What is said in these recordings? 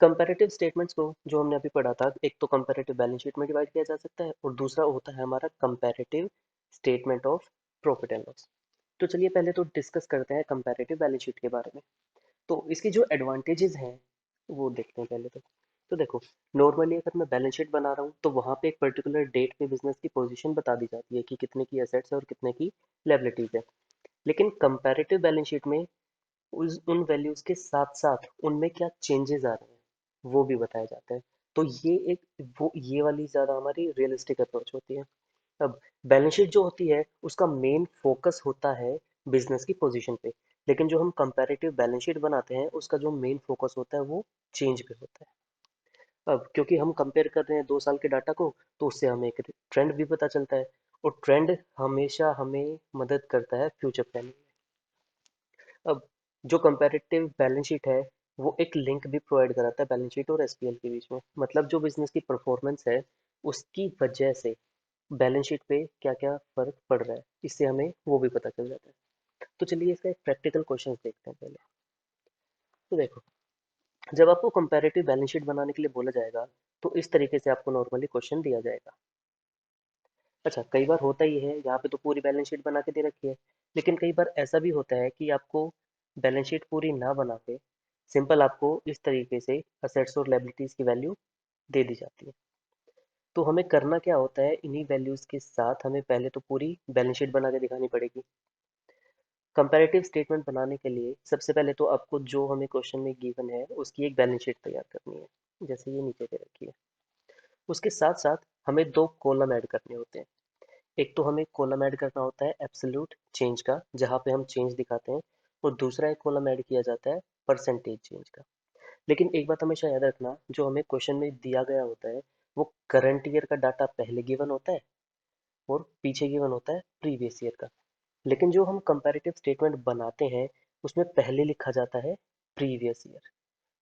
Comparative statements को जो हमने अभी पढ़ा था, एक तो कंपैरेटिव बैलेंस शीट में डिवाइड किया जा सकता है और दूसरा होता है हमारा comparative statement of profit and loss. तो चलिए पहले तो डिस्कस करते हैं कंपैरेटिव बैलेंस शीट के बारे में। तो इसकी जो एडवांटेजेस हैं वो देखते हैं पहले तो देखो, नॉर्मली अगर मैं बैलेंस शीट बना रहा हूँ तो वहाँ पे एक पर्टिकुलर डेट पे बिजनेस की पोजीशन बता दी जाती है कि कितने की एसेट्स है और कितने की लायबिलिटीज है। लेकिन कंपैरेटिव बैलेंस शीट में उस उन वैल्यूज के साथ साथ उनमें क्या चेंजेस आ रहे हैं वो भी बताया जाता है। तो ये एक वो ये वाली ज़्यादा हमारी रियलिस्टिक अप्रोच होती है। अब बैलेंस शीट जो होती है उसका मेन फोकस होता है बिजनेस की पोजीशन पे, लेकिन जो हम कंपैरेटिव बैलेंस शीट बनाते हैं उसका जो मेन फोकस होता है वो चेंज पे होता है। अब क्योंकि हम कंपेयर कर रहे हैं 2 साल के डाटा को, तो उससे हमें एक ट्रेंड भी पता चलता है और ट्रेंड हमेशा हमें मदद करता है फ्यूचर प्लानिंग में। अब जो कंपैरेटिव बैलेंस शीट है वो एक लिंक भी प्रोवाइड कराता है बैलेंस शीट और एसपीएल के बीच में। मतलब जो बिजनेस की परफॉर्मेंस है उसकी वजह से बैलेंस शीट पे क्या क्या फर्क पड़ रहा है, इससे हमें वो भी पता चल जाता है। तो चलिए इसका एक प्रैक्टिकल क्वेश्चन देखते हैं पहले। तो देखो, जब आपको कंपैरेटिव बैलेंस शीट बनाने के लिए बोला जाएगा तो इस तरीके से आपको नॉर्मली क्वेश्चन दिया जाएगा। अच्छा, कई बार होता ही है, यहाँ पे तो पूरी बैलेंस शीट बना के दे रखी है, लेकिन कई बार ऐसा भी होता है कि आपको बैलेंस शीट पूरी ना बना के सिंपल आपको इस तरीके से असेट्स और लायबिलिटीज की वैल्यू दे दी जाती है। तो हमें करना क्या होता है, इन्हीं वैल्यूज के साथ हमें पहले तो पूरी बैलेंस शीट बना के दिखानी पड़ेगी। कंपैरेटिव स्टेटमेंट बनाने के लिए सबसे पहले तो आपको जो हमें क्वेश्चन में गिवन है उसकी एक बैलेंस शीट तैयार करनी है, जैसे ये नीचे दे रखी है। उसके साथ साथ हमें दो कॉलम ऐड करने होते हैं। एक तो हमें कॉलम ऐड करना होता है एब्सोल्यूट चेंज का, जहाँ पे हम चेंज दिखाते हैं, और दूसरा एक कॉलम ऐड किया जाता है परसेंटेज चेंज का। लेकिन एक बात हमेशा याद रखना, जो हमें क्वेश्चन में दिया गया होता है वो करंट ईयर का डाटा पहले गिवन होता है और पीछे गिवन होता है प्रीवियस ईयर का। लेकिन जो हम कंपैरेटिव स्टेटमेंट बनाते हैं उसमें पहले लिखा जाता है प्रीवियस ईयर,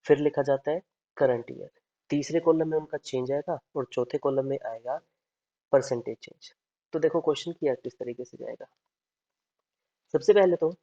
फिर लिखा जाता है करंट ईयर, तीसरे कॉलम में उनका चेंज आएगा और चौथे कॉलम में आएगा परसेंटेज चेंज। तो देखो क्वेश्चन किया किस तरीके से जाएगा। सबसे पहले तो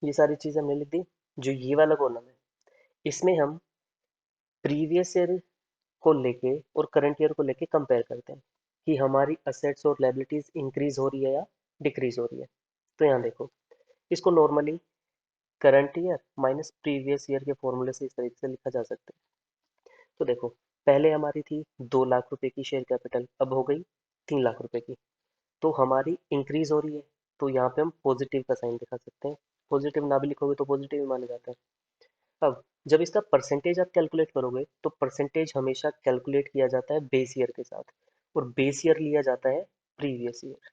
ये सारी चीज़ हमने लिख दी। जो ये वाला कॉलम है इसमें हम प्रीवियस ईयर को लेके और करंट ईयर को लेके कंपेयर करते हैं कि हमारी असेट्स और लायबिलिटीज इंक्रीज हो रही है या डिक्रीज हो रही है। तो यहाँ देखो, इसको normally current year minus previous year के फॉर्मूले से इस तरीके से लिखा जा सकता है। तो देखो, पहले हमारी थी 2 लाख रुपए की शेयर कैपिटल, अब हो गई 3 लाख रुपए की। तो हमारी इंक्रीज हो रही है, तो यहाँ पे हम पॉजिटिव का साइन दिखा सकते हैं। पॉजिटिव ना भी लिखोगे तो पॉजिटिव ही माना जाता है। अब जब इसका परसेंटेज आप कैलकुलेट करोगे तो परसेंटेज हमेशा कैलकुलेट किया जाता है बेस ईयर के साथ, और बेस ईयर लिया जाता है प्रीवियस ईयर।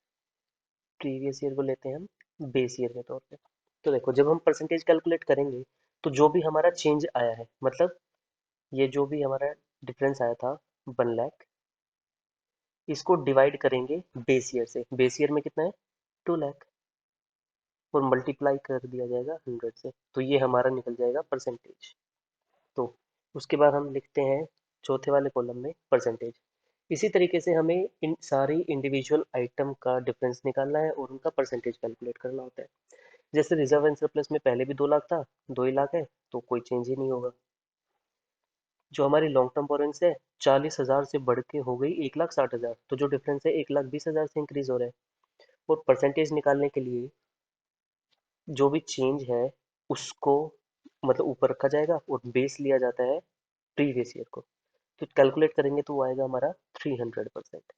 प्रीवियस ईयर को लेते हैं हम बेस ईयर के तौर पे। तो देखो, जब हम परसेंटेज कैलकुलेट करेंगे तो जो भी हमारा चेंज आया है, मतलब ये जो भी हमारा डिफरेंस आया था 1 लाख, इसको डिवाइड करेंगे बेस ईयर से। बेस ईयर में कितना है, 2 लाख, और मल्टीप्लाई कर दिया जाएगा 100 से, तो ये हमारा निकल जाएगा परसेंटेज। तो उसके बाद हम लिखते हैं चौथे वाले कॉलम में परसेंटेज। इसी तरीके से हमें इन सारी इंडिविजुअल आइटम का डिफरेंस निकालना है और उनका परसेंटेज कैलकुलेट करना होता है। जैसे रिजर्व एंड सरप्लस में पहले भी 2 लाख था, 2 ही लाख है, तो कोई चेंज ही नहीं होगा। जो हमारी लॉन्ग टर्म बोरोइंग्स है 40,000 से बढ़ के हो गई 1,60,000, तो जो डिफरेंस है 1,20,000 से इंक्रीज हो रहा है। और परसेंटेज निकालने के लिए जो भी चेंज है उसको मतलब ऊपर रखा जाएगा और बेस लिया जाता है प्रीवियस ईयर को। तो कैलकुलेट करेंगे तो वो आएगा हमारा 300%।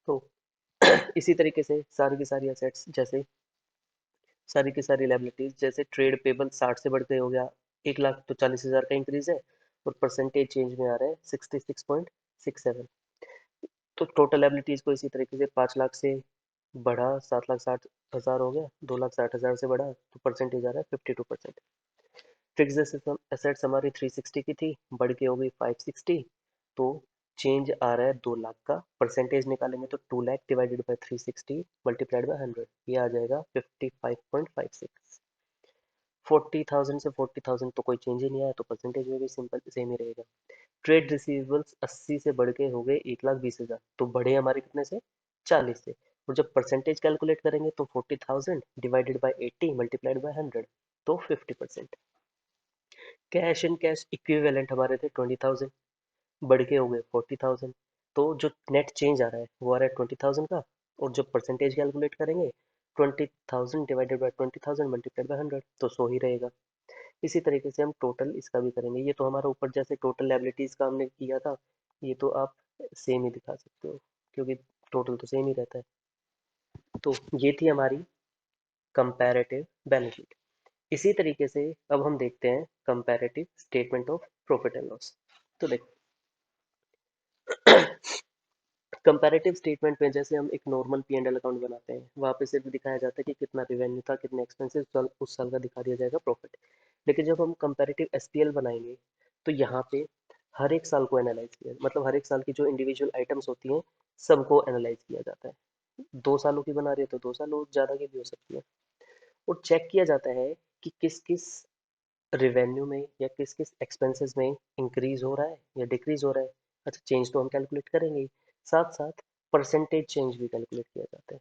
तो इसी तरीके से सारी की सारी असेट्स, जैसे सारी की सारी लायबिलिटीज, जैसे ट्रेड पेबल 60 से बढ़ के हो गया 1 लाख, तो 40,000 का इंक्रीज है और परसेंटेज चेंज में आ रहा है 66.67। तो टोटल लायबिलिटीज को इसी तरीके से 5 लाख से बढ़ा 7,60,000 हो गया, 2,60,000 से बढ़ा तो परसेंटेज आ रहा है 52%। फिक्स एसेट्स हमारी 360 की थी, बढ़ के हो गई 560, तो चेंज आ रहा है 2 लाख का। परसेंटेज निकालेंगे तो 2 lakh divided by 360 multiplied by 100, ये आ जाएगा 55.56। 40,000 से 40,000 तो कोई चेंज ही नहीं आया, तो परसेंटेज में भी सिंपल सेम ही रहेगा। ट्रेड रिसीवेबल्स 80 से बढ़ के हो गए 1,20,000, तो बढ़े हमारे कितने से, 40 से। और जब परसेंटेज कैलकुलेट करेंगे तो 40,000 डिवाइडेड बाई 80 मल्टीप्लाइड बाई 100, तो 50%। कैश एंड कैश इक्विवेलेंट हमारे थे 20,000, बढ़ के हो गए 40,000। तो जो नेट चेंज आ रहा है वो आ रहा है 20,000 का, और जब परसेंटेज कैलकुलेट करेंगे 20,000 डिवाइडेड बाई 20,000 मल्टीप्लाइड बाई 100, तो 100 ही रहेगा। इसी तरीके से हम टोटल इसका भी करेंगे। ये तो हमारा ऊपर जैसे टोटल लायबिलिटीज का हमने किया था, ये तो आप सेम ही दिखा सकते हो, क्योंकि टोटल तो सेम ही रहता है। तो ये थी हमारी कंपैरेटिव बैलेंस शीट। इसी तरीके से अब हम देखते हैं comparative statement of profit and loss. तो देखो, कंपैरेटिव स्टेटमेंट में जैसे हम एक normal P and L account बनाते हैं, वहाँ पे सिर्फ दिखाया जाता है कि कितना रेवेन्यू था, कितने एक्सपेंसेस, उस साल का दिखा दिया जाएगा प्रॉफिट। लेकिन जब हम कंपैरेटिव एसपीएल बनाएंगे, तो यहाँ पे हर एक साल को एनालाइज किया, मतलब हर एक साल की जो इंडिविजुअल आइटम्स होती हैं सबको एनालाइज किया जाता है। 2 सालों की बना रही है तो 2 सालों ज़्यादा की भी हो सकती है, और चेक किया जाता है कि किस किस रेवेन्यू में या किस किस एक्सपेंसेस में इंक्रीज हो रहा है या डिक्रीज हो रहा है। अच्छा, चेंज तो हम कैलकुलेट करेंगे ही, साथ साथ परसेंटेज चेंज भी कैलकुलेट किया जाता है।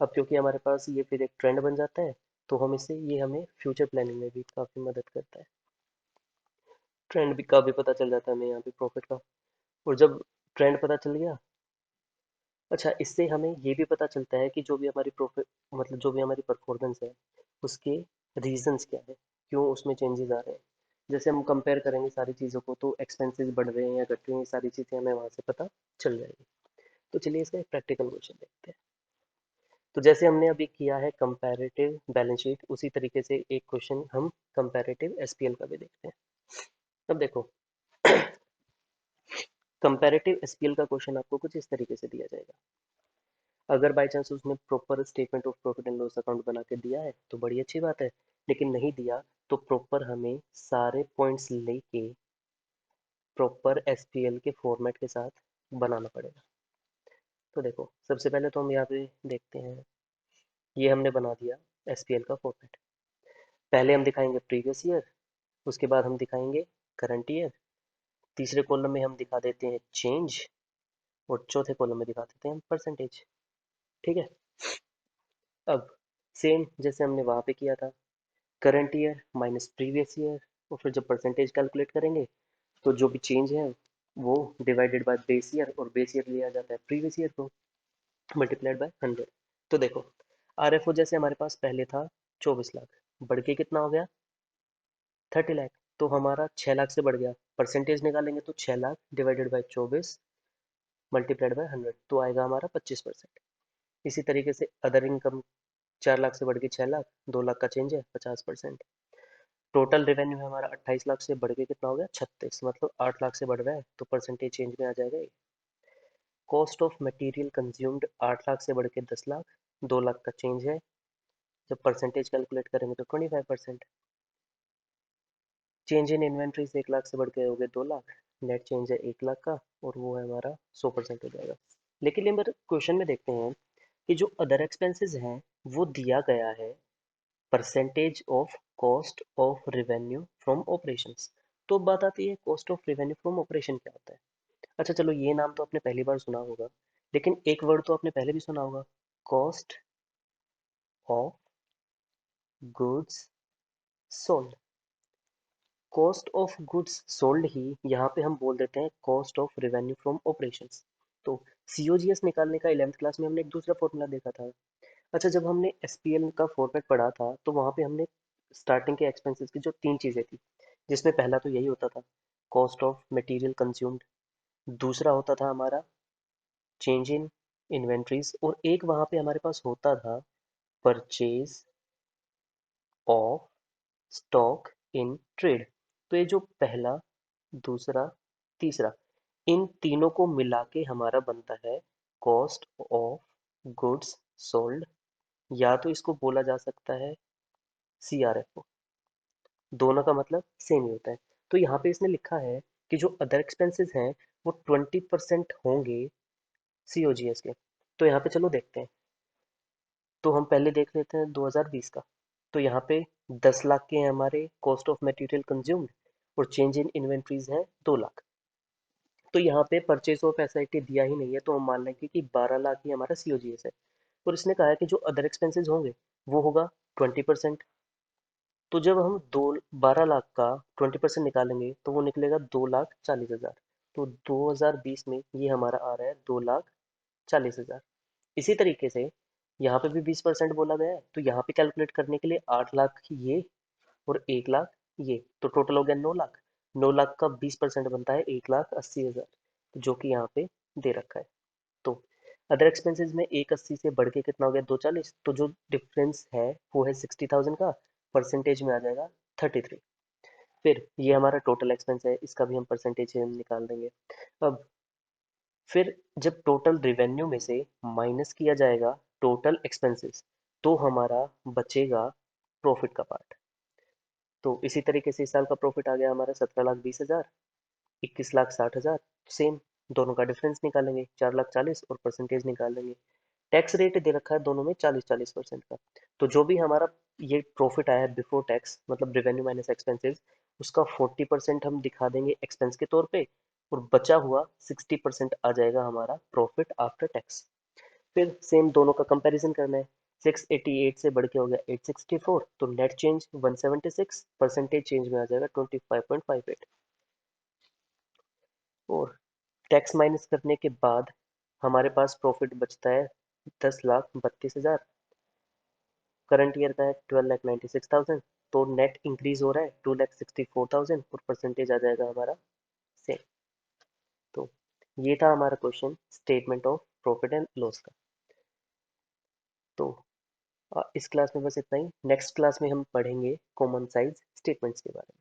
अब क्योंकि हमारे पास ये फिर एक ट्रेंड बन जाता है, तो हम इससे ये हमें फ्यूचर प्लानिंग में भी काफ़ी मदद करता है। ट्रेंड भी का भी पता चल जाता है हमें यहाँ पे प्रॉफिट का। और जब ट्रेंड पता चल गया, अच्छा, इससे हमें ये भी पता चलता है कि जो भी हमारी प्रॉफिट, मतलब जो भी हमारी परफॉर्मेंस है, उसके रीजंस क्या है, क्यों उसमें चेंजेस आ रहे हैं। जैसे हम कंपेयर करेंगे सारी चीज़ों को, तो एक्सपेंसेस बढ़ रहे हैं या घट रहे हैं, ये सारी चीज़ें हमें वहाँ से पता चल जाएगी। तो चलिए इसका एक प्रैक्टिकल क्वेश्चन देखते हैं। तो जैसे हमने अभी किया है कंपैरेटिव बैलेंस शीट, उसी तरीके से एक क्वेश्चन हम कंपैरेटिव एसपीएल का भी देखते हैं। अब देखो, कंपैरेटिव एसपीएल का क्वेश्चन आपको कुछ इस तरीके से दिया जाएगा। अगर बाई चांस उसने proper statement of profit and loss account बना के दिया है तो बड़ी अच्छी बात है, लेकिन नहीं दिया तो प्रॉपर हमें सारे पॉइंट्स लेके प्रॉपर एसपीएल के फॉर्मेट के साथ बनाना पड़ेगा। तो देखो, सबसे पहले तो हम यहाँ पे देखते हैं, ये हमने बना दिया एसपीएल का फॉर्मेट। पहले हम दिखाएंगे प्रीवियस ईयर, उसके बाद हम दिखाएंगे करंट ईयर, तीसरे कॉलम में हम दिखा देते हैं चेंज, और चौथे कॉलम में दिखा देते हैं परसेंटेज। ठीक है। अब सेम जैसे हमने वहाँ पे किया था, current year minus previous year, और फिर जब परसेंटेज कैलकुलेट करेंगे तो जो भी चेंज है वो डिवाइडेड बाय बेस ईयर, और बेस ईयर लिया जाता है प्रीवियस ईयर को, मल्टीप्लाइड बाय 100। तो देखो, आरएफओ जैसे हमारे पास पहले था 24 लाख, बढ़ के कितना हो गया 30 लाख, तो हमारा 6 लाख से बढ़ गया। परसेंटेज निकालेंगे तो 6 lakh divided by 24 multiplied by 100, तो आएगा हमारा 25%। इसी तरीके से अदर इनकम 4 लाख से बढ़ के 6 लाख, 2 लाख का चेंज है 50%। टोटल रेवेन्यू है हमारा 28 लाख से बढ़ के कितना हो गया 36, मतलब 8 लाख से बढ़ रहा है, तो परसेंटेज चेंज में आ जाएगा ये। Cost of material consumed 8 lakh से बढ़ के 10 लाख, 2 लाख का चेंज है, जब परसेंटेज कैलकुलेट करेंगे तो 25%। चेंज इन इन्वेंट्री से 1 लाख से बढ़ के हो गए 2 लाख, नेट चेंज है 1 लाख का, और वो है हमारा 100% हो जाएगा। लेकिन ये क्वेश्चन में देखते हैं कि जो अदर एक्सपेंसेस हैं वो दिया गया है percentage of cost of revenue from operations. तो बात आती है cost of revenue from operation क्या होता है। अच्छा चलो, ये नाम तो आपने पहली बार सुना होगा, लेकिन एक वर्ड तो आपने पहले भी सुना होगा, cost of goods sold. Cost of goods sold ही यहाँ पे हम बोल देते हैं cost of revenue from operations. तो सीओजीएस निकालने का 11th क्लास में हमने एक दूसरा फॉर्मूला देखा था। अच्छा, जब हमने एसपीएल का फॉर्मेट पढ़ा था तो वहाँ पे हमने स्टार्टिंग के एक्सपेंसेस की जो 3 चीज़ें थी, जिसमें पहला तो यही होता था कॉस्ट ऑफ मटेरियल कंज्यूम्ड, दूसरा होता था हमारा चेंज इन इन्वेंट्रीज, और एक वहाँ पे हमारे पास होता था purchase of stock in trade. तो ये जो पहला, दूसरा, तीसरा, इन तीनों को मिला के हमारा बनता है कॉस्ट ऑफ गुड्स सोल्ड, या तो इसको बोला जा सकता है सीआरएफओ। दोनों का मतलब सेम ही होता है। तो यहाँ पे इसने लिखा है कि जो अदर एक्सपेंसेस हैं वो 20% होंगे सीओजीएस के। तो यहाँ पे चलो देखते हैं। तो हम पहले देख लेते हैं 2020 का। तो यहाँ पे 10 लाख के हैं हमारे कॉस्ट ऑफ मटेरियल कंज्यूम्ड, और चेंज इन इन्वेंट्रीज है 2 लाख। तो यहाँ पे परचेज ऑफ एसआईटी दिया ही नहीं है, तो हम मान लेंगे कि 12 लाख ही हमारा सीओजीएस है। और इसने कहा है कि जो अदर एक्सपेंसेस होंगे वो होगा 20%। तो जब हम दो 12 लाख का 20% निकालेंगे तो वो निकलेगा 2,40,000। तो 2020 में ये हमारा आ रहा है 2,40,000। इसी तरीके से यहाँ पे भी 20% बोला गया है, तो यहाँ पे कैलकुलेट करने के लिए 8 लाख ये और 1 लाख ये, तो टोटल हो गया 9 लाख। 9 लाख का 20% बनता है 1,80,000, जो कि यहाँ पे दे रखा है। तो अदर एक्सपेंसेस में 180 से बढ़ के कितना हो गया 240, तो जो डिफरेंस है वो है 60,000 का, परसेंटेज में आ जाएगा 33। फिर ये हमारा टोटल एक्सपेंस है, इसका भी हम परसेंटेज निकाल देंगे। अब फिर जब टोटल रिवेन्यू में से माइनस किया जाएगा टोटल एक्सपेंसेस, तो हमारा बचेगा प्रॉफिट का पार्ट। तो इसी तरीके से इस साल का प्रॉफिट आ गया हमारा 17,20,000, 21,60,000। सेम, दोनों का डिफरेंस निकालेंगे 4,40,000 और परसेंटेज निकाल लेंगे। टैक्स रेट दे रखा है दोनों में 40-40% का। तो जो भी हमारा ये प्रॉफिट आया है बिफोर टैक्स, मतलब रेवेन्यू माइनस एक्सपेंसेस, उसका 40% हम दिखा देंगे एक्सपेंस के तौर पे, और बचा हुआ 60% आ जाएगा हमारा प्रॉफिट आफ्टर टैक्स। फिर सेम दोनों का कंपैरिजन करना है। 688 से बढ़ के हो गया 864, तो नेट चेंज 176, परसेंटेज चेंज में आ जाएगा 25.58। और टैक्स माइनस करने के बाद हमारे पास प्रॉफिट बचता है 10,32,000। करंट ईयर का है 12,96,000। तो नेट इंक्रीज हो रहा है 2,64,000 और परसेंटेज आ जाएगा हमारा सेम। तो ये था हमारा question statement of profit and loss का। तो इस क्लास में बस इतना ही। नेक्स्ट क्लास में हम पढ़ेंगे कॉमन साइज स्टेटमेंट्स के बारे में।